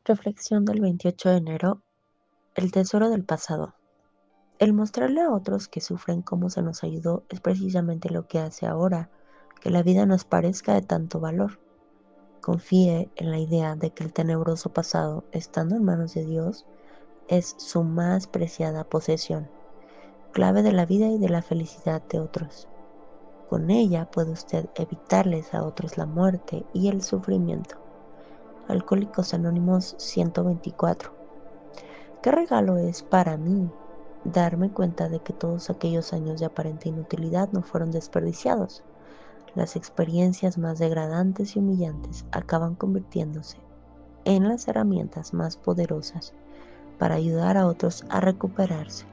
Reflexión del 28 de enero. El tesoro del pasado. El mostrarle a otros que sufren cómo se nos ayudó es precisamente lo que hace ahora que la vida nos parezca de tanto valor. Confíe en la idea de que el tenebroso pasado, estando en manos de Dios, es su más preciada posesión, clave de la vida y de la felicidad de otros. Con ella puede usted evitarles a otros la muerte y el sufrimiento. Alcohólicos Anónimos 124. ¿Qué regalo es para mí darme cuenta de que todos aquellos años de aparente inutilidad no fueron desperdiciados? Las experiencias más degradantes y humillantes acaban convirtiéndose en las herramientas más poderosas para ayudar a otros a recuperarse.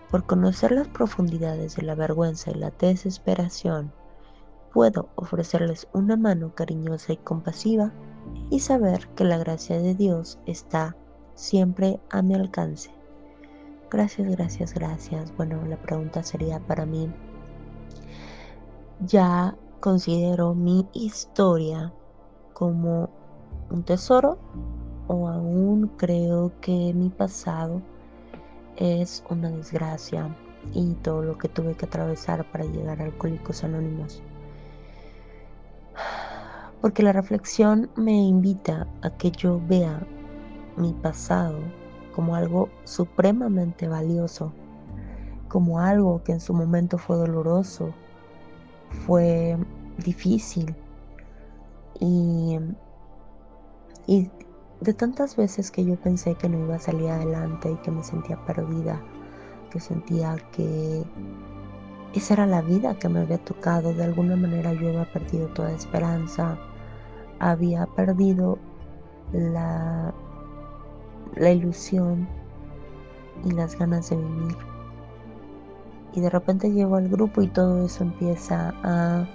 Por conocer las profundidades de la vergüenza y la desesperación, puedo ofrecerles una mano cariñosa y compasiva y saber que la gracia de Dios está siempre a mi alcance. Gracias, gracias, gracias. Bueno, la pregunta sería para mí, ¿ya considero mi historia como un tesoro o aún creo que mi pasado es una desgracia y todo lo que tuve que atravesar para llegar a Alcohólicos Anónimos? Porque la reflexión me invita a que yo vea mi pasado como algo supremamente valioso, como algo que en su momento fue doloroso, fue difícil y, y de tantas veces que yo pensé que no iba a salir adelante y que me sentía perdida, que sentía que esa era la vida que me había tocado, de alguna manera yo había perdido toda esperanza, había perdido la, la ilusión y las ganas de vivir. Y de repente llego al grupo y todo eso empieza a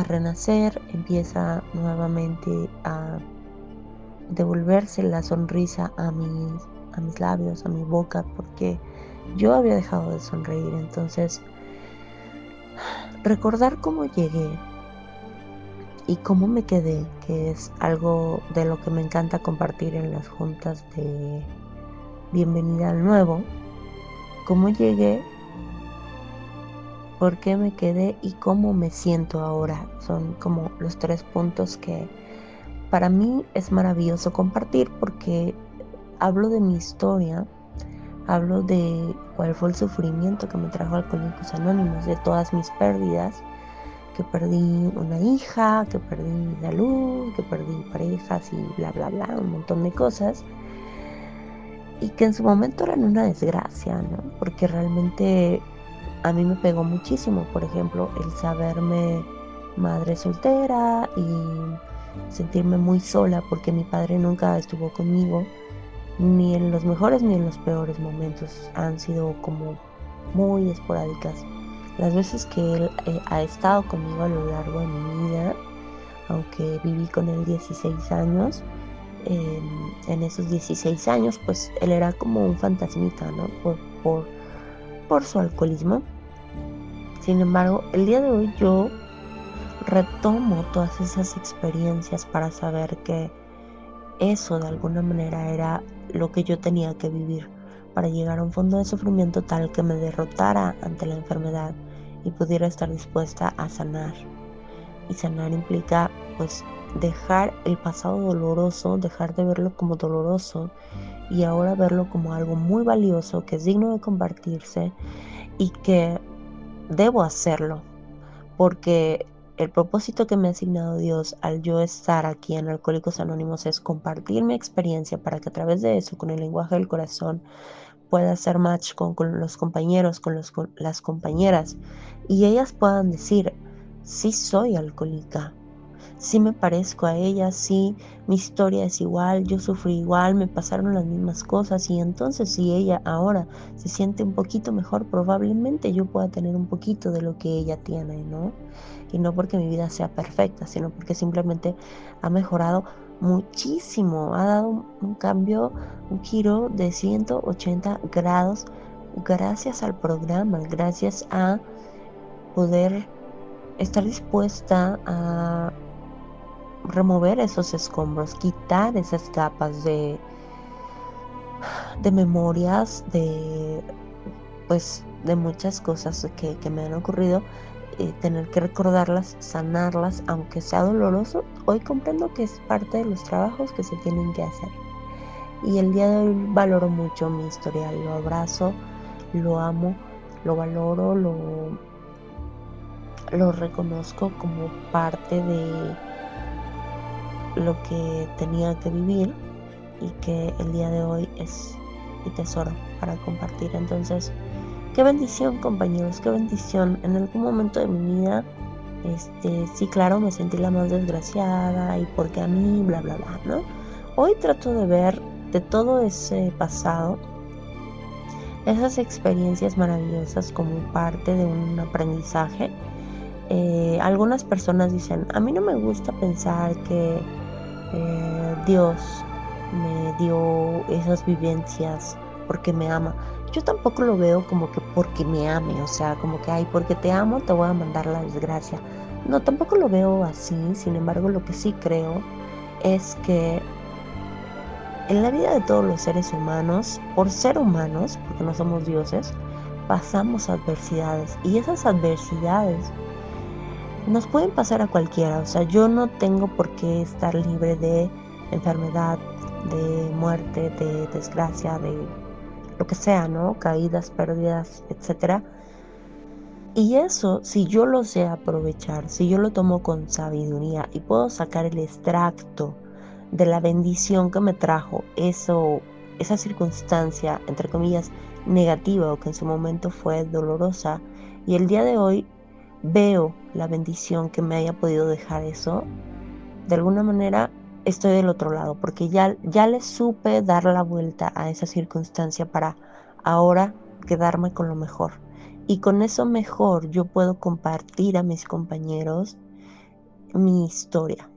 renacer, empieza nuevamente a devolverse la sonrisa a mis labios, a mi boca, porque yo había dejado de sonreír. Entonces, recordar cómo llegué y cómo me quedé, que es algo de lo que me encanta compartir en las juntas de bienvenida al nuevo, cómo llegué, por qué me quedé y cómo me siento ahora. Son como los 3 puntos que para mí es maravilloso compartir, porque hablo de mi historia, hablo de cuál fue el sufrimiento que me trajo Alcohólicos Anónimos, de todas mis pérdidas, que perdí una hija, que perdí mi salud, que perdí parejas y bla, bla, bla, un montón de cosas, y que en su momento eran una desgracia, ¿no? Porque realmente a mí me pegó muchísimo, por ejemplo, el saberme madre soltera y sentirme muy sola porque mi padre nunca estuvo conmigo, ni en los mejores ni en los peores momentos. Han sido como muy esporádicas las veces que él ha estado conmigo a lo largo de mi vida, aunque viví con él 16 años. En esos 16 años, pues él era como un fantasmita, ¿no? Por su alcoholismo. Sin embargo, el día de hoy yo retomo todas esas experiencias para saber que eso de alguna manera era lo que yo tenía que vivir para llegar a un fondo de sufrimiento tal que me derrotara ante la enfermedad y pudiera estar dispuesta a sanar. Y sanar implica, pues, dejar el pasado doloroso, dejar de verlo como doloroso y ahora verlo como algo muy valioso, que es digno de compartirse y que debo hacerlo, porque el propósito que me ha asignado Dios al yo estar aquí en Alcohólicos Anónimos es compartir mi experiencia para que a través de eso, con el lenguaje del corazón, pueda hacer match con los compañeros, con las compañeras, y ellas puedan decir, sí soy alcohólica, sí me parezco a ella, sí mi historia es igual, yo sufrí igual, me pasaron las mismas cosas, y entonces si ella ahora se siente un poquito mejor, probablemente yo pueda tener un poquito de lo que ella tiene, ¿no? Y no porque mi vida sea perfecta, sino porque simplemente ha mejorado muchísimo, ha dado un cambio, un giro de 180 grados gracias al programa, gracias a poder estar dispuesta a remover esos escombros, quitar esas capas de memorias, pues, de muchas cosas que me han ocurrido, tener que recordarlas, sanarlas, aunque sea doloroso. Hoy comprendo que es parte de los trabajos que se tienen que hacer. Y el día de hoy valoro mucho mi historial, lo abrazo, lo amo, lo valoro, lo reconozco como parte de lo que tenía que vivir y que el día de hoy es mi tesoro para compartir. Entonces, qué bendición, compañeros, qué bendición. En algún momento de mi vida, sí, claro, me sentí la más desgraciada y porque a mí, bla, bla, bla, ¿no? Hoy trato de ver de todo ese pasado, esas experiencias maravillosas como parte de un aprendizaje. Algunas personas dicen, a mí no me gusta pensar que Dios me dio esas vivencias porque me ama. Yo tampoco lo veo como que porque me ame, o sea, como que, ay, porque te amo, te voy a mandar la desgracia. No, tampoco lo veo así. Sin embargo, lo que sí creo es que en la vida de todos los seres humanos, por ser humanos, porque no somos dioses, pasamos adversidades y esas adversidades nos pueden pasar a cualquiera. O sea, yo no tengo por qué estar libre de enfermedad, de muerte, de desgracia, de lo que sea, ¿no? Caídas, pérdidas, etcétera. Y eso, si yo lo sé aprovechar, si yo lo tomo con sabiduría y puedo sacar el extracto de la bendición que me trajo eso, esa circunstancia, entre comillas, negativa o que en su momento fue dolorosa, y el día de hoy veo la bendición que me haya podido dejar eso, de alguna manera estoy del otro lado, porque ya le supe dar la vuelta a esa circunstancia para ahora quedarme con lo mejor. Y con eso mejor yo puedo compartir a mis compañeros mi historia.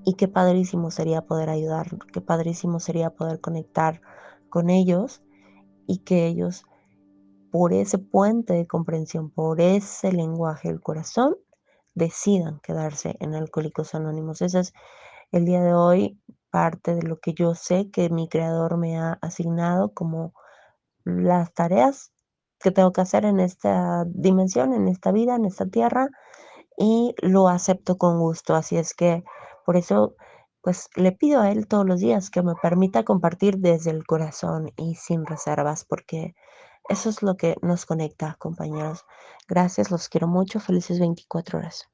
Y qué padrísimo sería poder ayudar, qué padrísimo sería poder conectar con ellos y que ellos, por ese puente de comprensión, por ese lenguaje del corazón, decidan quedarse en Alcohólicos Anónimos. Ese es el día de hoy parte de lo que yo sé que mi creador me ha asignado como las tareas que tengo que hacer en esta dimensión, en esta vida, en esta tierra, y lo acepto con gusto. Así es que por eso, pues le pido a él todos los días que me permita compartir desde el corazón y sin reservas, porque eso es lo que nos conecta, compañeros. Gracias, los quiero mucho. Felices 24 horas.